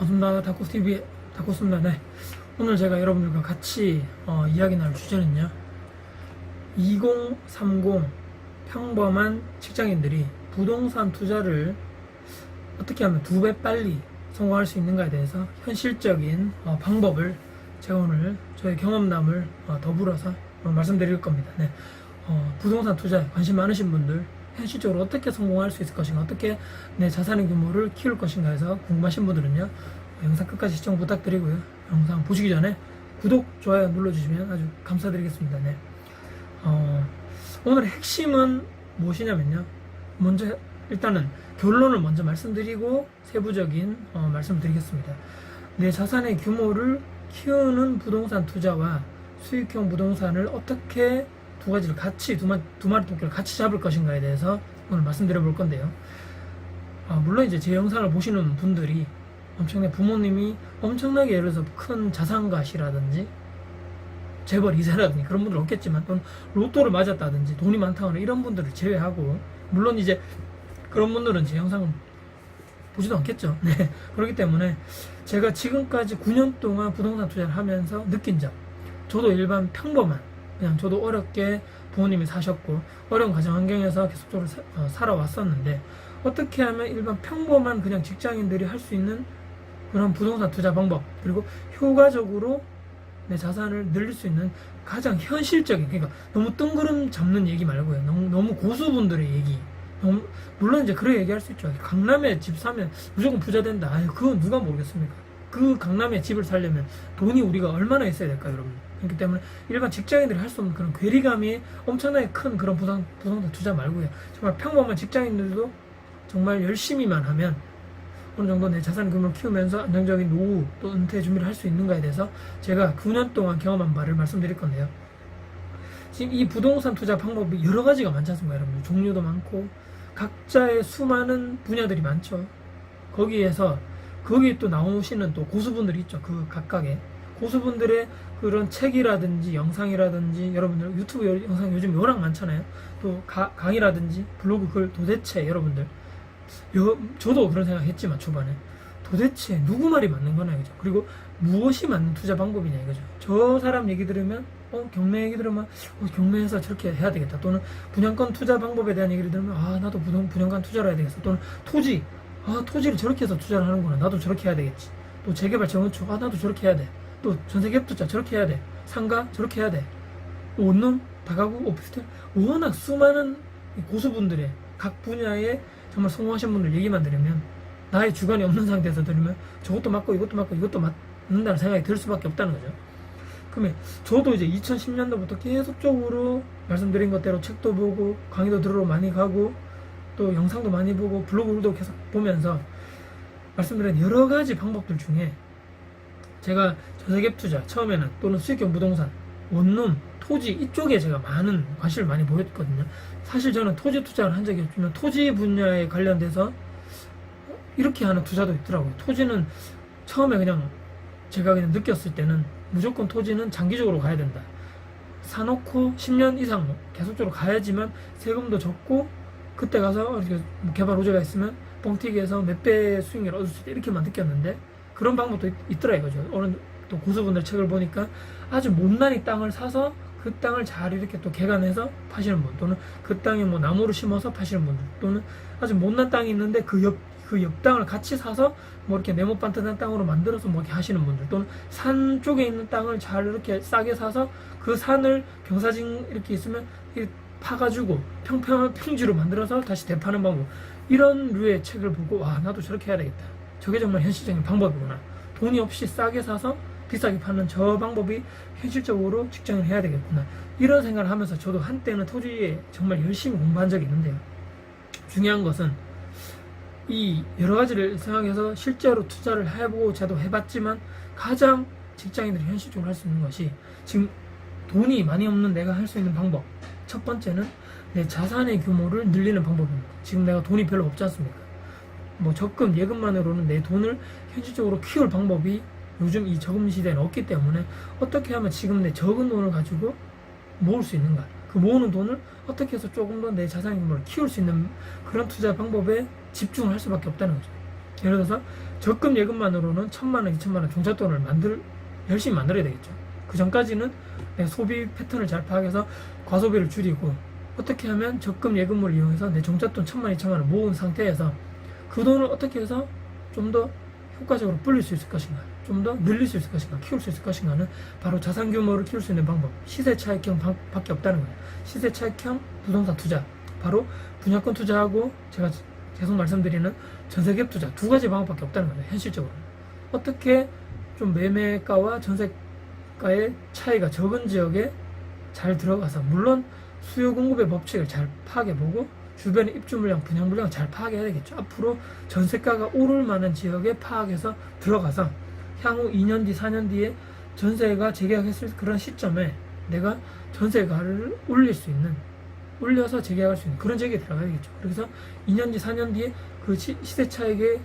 반갑습니다. 다코TV의 다코스입니다. 네. 오늘 제가 여러분들과 같이 이야기 나눌 주제는요, 2030 평범한 직장인들이 부동산 투자를 어떻게 하면 2배 빨리 성공할 수 있는가에 대해서 현실적인 방법을 제가 오늘 저의 경험담을 더불어서 말씀드릴 겁니다. 네. 부동산 투자에 관심 많으신 분들, 현실적으로 어떻게 성공할 수 있을 것인가, 어떻게 내 자산의 규모를 키울 것인가 해서 궁금하신 분들은요, 영상 끝까지 시청 부탁드리고요. 영상 보시기 전에 구독, 좋아요 눌러주시면 아주 감사드리겠습니다. 네. 오늘의 핵심은 무엇이냐면요, 먼저 일단은 결론을 먼저 말씀드리고 세부적인 말씀을 드리겠습니다. 내 자산의 규모를 키우는 부동산 투자와 수익형 부동산을 어떻게 두 가지를 같이 두 마리 토끼를 같이 잡을 것인가에 대해서 오늘 말씀드려 볼 건데요. 물론 이제 제 영상을 보시는 분들이 부모님이 엄청나게 예를 들어서 큰 자산가시라든지 재벌 2세라든지 그런 분들 없겠지만, 또는 로또를 맞았다든지 돈이 많다거나 이런 분들을 제외하고, 물론 이제 그런 분들은 제 영상을 보지도 않겠죠. 네. 그렇기 때문에 제가 지금까지 9년 동안 부동산 투자를 하면서 느낀 점, 저도 일반 평범한, 그냥 저도 어렵게 부모님이 사셨고 어려운 가정 환경에서 계속적으로 살아왔었는데, 어떻게 하면 일반 평범한 그냥 직장인들이 할 수 있는 그런 부동산 투자 방법, 그리고 효과적으로 내 자산을 늘릴 수 있는 가장 현실적인, 그러니까 너무 뜬구름 잡는 얘기 말고요, 너무 고수분들의 얘기, 물론 이제 그렇게 얘기할 수 있죠. 강남에 집 사면 무조건 부자 된다. 그건 누가 모르겠습니까? 그 강남에 집을 사려면 돈이 우리가 얼마나 있어야 될까요, 여러분? 그렇기 때문에 일반 직장인들이 할 수 없는 그런 괴리감이 엄청나게 큰 그런 부동산 투자 말고요, 정말 평범한 직장인들도 정말 열심히만 하면 어느 정도 내 자산 규모를 키우면서 안정적인 노후 또 은퇴 준비를 할 수 있는가에 대해서 제가 9년 동안 경험한 바를 말씀드릴 건데요. 지금 이 부동산 투자 방법이 여러 가지가 많지 않습니까, 여러분? 종류도 많고 각자의 수많은 분야들이 많죠. 거기에 또 나오시는 또 고수분들이 있죠. 그 각각의 고수분들의 그런 책이라든지 영상이라든지, 여러분들 유튜브 영상 요즘 워낙 많잖아요. 또 강의라든지 블로그 글, 도대체 여러분들, 저도 그런 생각 했지만 초반에 도대체 누구 말이 맞는 거냐 이거죠. 그리고 무엇이 맞는 투자 방법이냐 이거죠. 저 사람 얘기 들으면 경매 얘기 들으면 경매에서 저렇게 해야 되겠다, 또는 분양권 투자 방법에 대한 얘기를 들으면 나도 분양권 투자를 해야 되겠어, 또는 토지를 저렇게 해서 투자를 하는구나, 나도 저렇게 해야 되겠지, 또 재개발 재건축 나도 저렇게 해야 돼, 또 전세계업 투자 저렇게 해야 돼, 상가 저렇게 해야 돼, 원룸 다가구 오피스텔, 워낙 수많은 고수분들의 각 분야에 정말 성공하신 분들 얘기만 들으면, 나의 주관이 없는 상태에서 들으면 저것도 맞고 이것도 맞고 이것도 맞는다는 생각이 들 수밖에 없다는 거죠. 그러면 저도 이제 2010년도부터 계속적으로 말씀드린 것대로 책도 보고 강의도 들으러 많이 가고 또 영상도 많이 보고 블로그도 계속 보면서 말씀드린 여러 가지 방법들 중에, 제가 전세계업 투자 처음에는, 또는 수익형 부동산, 원룸, 토지 이쪽에 제가 많은 관심을 많이 보였거든요. 사실 저는 토지 투자를 한 적이 없지만 토지 분야에 관련돼서 이렇게 하는 투자도 있더라고요. 토지는 처음에 제가 그냥 느꼈을 때는 무조건 토지는 장기적으로 가야 된다, 사놓고 10년 이상 계속적으로 가야지만 세금도 적고 그때 가서 이렇게 개발 호재가 있으면 뻥튀기해서 몇 배 수익을 얻을 수 있다, 이렇게만 느꼈는데, 그런 방법도 있더라 이거죠. 어느 또 고수분들 책을 보니까 아주 못난이 땅을 사서 그 땅을 잘 이렇게 또 개간해서 파시는 분, 또는 그 땅에 나무를 심어서 파시는 분들, 또는 아주 못난 땅이 있는데 그 옆 땅을 같이 사서 이렇게 네모 반듯한 땅으로 만들어서 이렇게 하시는 분들, 또는 산 쪽에 있는 땅을 잘 이렇게 싸게 사서 그 산을 경사진 이렇게 있으면 이렇게 파가지고 평평한 평지로 만들어서 다시 되파는 방법, 이런 류의 책을 보고 나도 저렇게 해야 되겠다, 저게 정말 현실적인 방법이구나, 돈이 없이 싸게 사서 비싸게 파는 저 방법이 현실적으로 직장을 해야 되겠구나, 이런 생각을 하면서 저도 한때는 토지에 정말 열심히 공부한 적이 있는데요. 중요한 것은 이 여러 가지를 생각해서 실제로 투자를 해보고 저도 해봤지만, 가장 직장인들이 현실적으로 할 수 있는 것이, 지금 돈이 많이 없는 내가 할 수 있는 방법, 첫 번째는 내 자산의 규모를 늘리는 방법입니다. 지금 내가 돈이 별로 없지 않습니까? 적금, 예금만으로는 내 돈을 현실적으로 키울 방법이 요즘 이 저금 시대에는 없기 때문에, 어떻게 하면 지금 내 적은 돈을 가지고 모을 수 있는가, 그 모으는 돈을 어떻게 해서 조금 더 내 자산의 규모를 키울 수 있는 그런 투자 방법에 집중을 할 수밖에 없다는 거죠. 예를 들어서 적금 예금만으로는 1,000만원, 2,000만원 종잣돈을 열심히 만들어야 되겠죠. 그 전까지는 내 소비 패턴을 잘 파악해서 과소비를 줄이고, 어떻게 하면 적금 예금을 이용해서 내 종잣돈 1,000만원, 2,000만원 모은 상태에서 그 돈을 어떻게 해서 좀 더 효과적으로 불릴 수 있을 것인가, 좀 더 늘릴 수 있을 것인가, 키울 수 있을 것인가는 바로 자산 규모를 키울 수 있는 방법, 시세 차익형 밖에 없다는 거예요. 시세 차익형 부동산 투자, 바로 분양권 투자하고 제가 계속 말씀드리는 전세갭 투자, 두 가지 방법밖에 없다는 거예요. 현실적으로 어떻게 좀 매매가와 전세가의 차이가 적은 지역에 잘 들어가서, 물론 수요 공급의 법칙을 잘 파악해보고 주변의 입주 물량, 분양 물량을 잘 파악해야 되겠죠. 앞으로 전세가가 오를 만한 지역에 파악해서 들어가서 향후 2년 뒤, 4년 뒤에 전세가 재계약했을 그런 시점에 내가 전세가를 올려서 재계약할 수 있는 그런 지역에 들어가야겠죠. 그래서 2년 뒤, 4년 뒤에 그 시세 차익의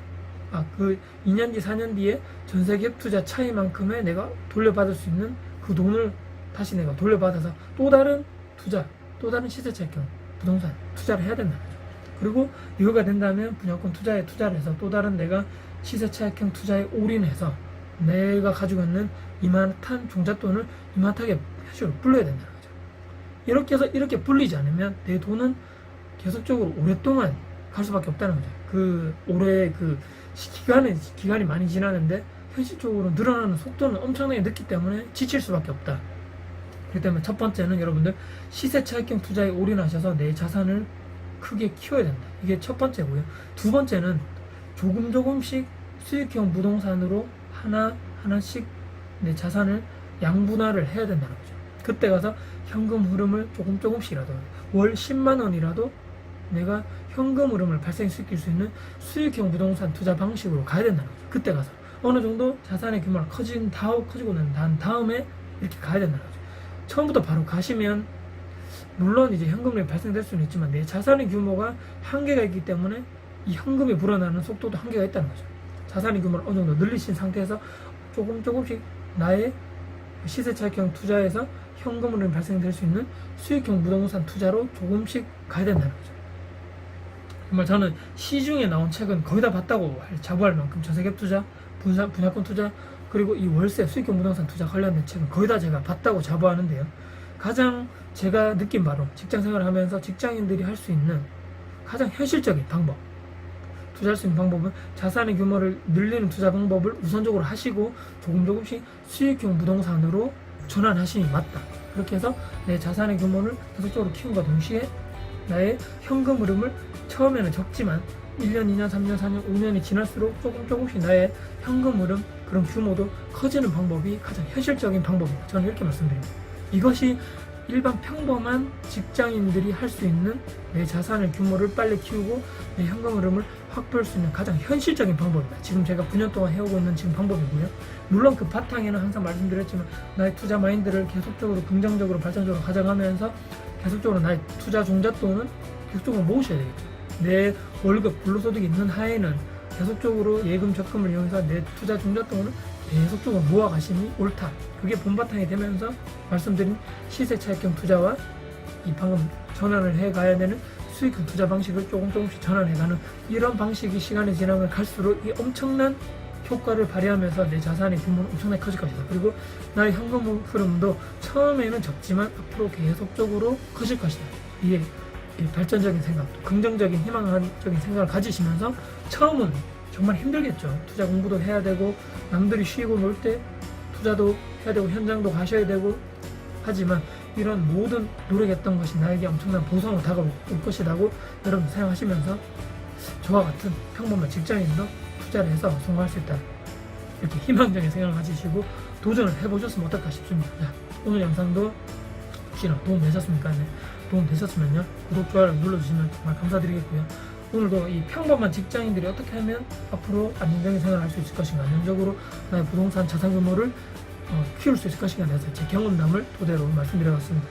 그 2년 뒤, 4년 뒤에 전세갭 투자 차이만큼의 내가 돌려받을 수 있는 그 돈을 다시 내가 돌려받아서 또 다른 투자, 또 다른 시세 차익형 부동산 투자를 해야 된다는 거죠. 그리고 이거가 된다면 분양권 투자에 투자를 해서 또 다른 내가 시세 차익형 투자에 올인해서 내가 가지고 있는 이만한 종잣돈을 이만하게 현실로 불러야 된다는 거죠. 이렇게 해서 이렇게 불리지 않으면 내 돈은 계속적으로 오랫동안 갈 수밖에 없다는 거죠. 올해 기간이 많이 지나는데 현실적으로 늘어나는 속도는 엄청나게 늦기 때문에 지칠 수밖에 없다. 그렇기 때문에 첫 번째는 여러분들 시세 차익형 투자에 올인하셔서 내 자산을 크게 키워야 된다. 이게 첫 번째고요. 두 번째는 조금씩 수익형 부동산으로 하나씩 내 자산을 양분화를 해야 된다는 거죠. 그때 가서 현금 흐름을 조금씩이라도 월 10만 원이라도 내가 현금 흐름을 발생시킬 수 있는 수익형 부동산 투자 방식으로 가야 된다는 거죠. 그때 가서 어느 정도 자산의 규모가 커지고 난 다음에 이렇게 가야 된다는 거죠. 처음부터 바로 가시면 물론 이제 현금이 발생될 수는 있지만 내 자산의 규모가 한계가 있기 때문에 이 현금이 불어나는 속도도 한계가 있다는 거죠. 자산의 규모를 어느 정도 늘리신 상태에서 조금씩 나의 시세 차익형 투자에서 현금 흐름이 발생될 수 있는 수익형 부동산 투자로 조금씩 가야 된다는 거죠. 정말 저는 시중에 나온 책은 거의 다 봤다고 자부할 만큼 전세갭 투자, 분양권 투자, 그리고 이 월세 수익형 부동산 투자 관련된 책은 거의 다 제가 봤다고 자부하는데요. 가장 제가 느낀 바로 직장생활을 하면서 직장인들이 할 수 있는 가장 현실적인 방법, 투자할 수 있는 방법은 자산의 규모를 늘리는 투자 방법을 우선적으로 하시고 조금씩 수익형 부동산으로 전환하시니 맞다. 그렇게 해서 내 자산의 규모를 계속적으로 키움과 동시에 나의 현금 흐름을 처음에는 적지만 1년, 2년, 3년, 4년, 5년이 지날수록 조금씩 나의 현금 흐름, 그런 규모도 커지는 방법이 가장 현실적인 방법입니다. 저는 이렇게 말씀드립니다. 이것이 일반 평범한 직장인들이 할 수 있는 내 자산의 규모를 빨리 키우고 내 현금 흐름을 확보할 수 있는 가장 현실적인 방법입니다. 지금 제가 9년 동안 해오고 있는 지금 방법이고요. 물론 그 바탕에는 항상 말씀드렸지만 나의 투자 마인드를 계속적으로 긍정적으로 발전적으로 가져가면서 계속적으로 나의 투자 종잣돈은 계속적으로 모으셔야 되겠죠. 내 월급, 근로소득이 있는 하에는 계속적으로 예금 적금을 이용해서 내 투자 종잣돈을 계속적으로 모아가심이 옳다. 그게 본바탕이 되면서 말씀드린 시세 차익형 투자와 이 방금 전환을 해가야 되는 수익형 투자 방식을 조금씩 전환해가는 이런 방식이 시간이 지나면 갈수록 이 엄청난 효과를 발휘하면서 내 자산의 규모는 엄청나게 커질 것이다. 그리고 나의 현금 흐름도 처음에는 적지만 앞으로 계속적으로 커질 것이다. 이게 발전적인 생각, 긍정적인 희망적인 생각을 가지시면서 처음은 정말 힘들겠죠. 투자 공부도 해야 되고 남들이 쉬고 놀 때 투자도 해야 되고 현장도 가셔야 되고 하지만 이런 모든 노력했던 것이 나에게 엄청난 보상으로 다가올 것이라고 여러분 생각하시면서 저와 같은 평범한 직장인도 투자를 해서 성공할 수 있다. 이렇게 희망적인 생각을 가지시고 도전을 해보셨으면 어떨까 싶습니다. 자, 오늘 영상도 혹시나 도움 되셨습니까? 네, 도움 되셨으면요 구독, 좋아요 눌러주시면 정말 감사드리겠고요. 오늘도 이 평범한 직장인들이 어떻게 하면 앞으로 안정적인 생활을 할 수 있을 것인가, 안정적으로 나의 부동산 자산 규모를 키울 수 있을 것인가에 대해서 제 경험담을 토대로 말씀드려봤습니다.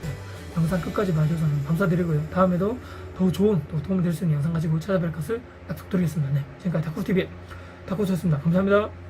영상 끝까지 봐주셔서 감사드리고요. 다음에도 더 좋은, 또 도움이 될 수 있는 영상 가지고 찾아뵐 것을 약속드리겠습니다. 네, 지금까지 다쿠TV의 다쿠였습니다. 감사합니다.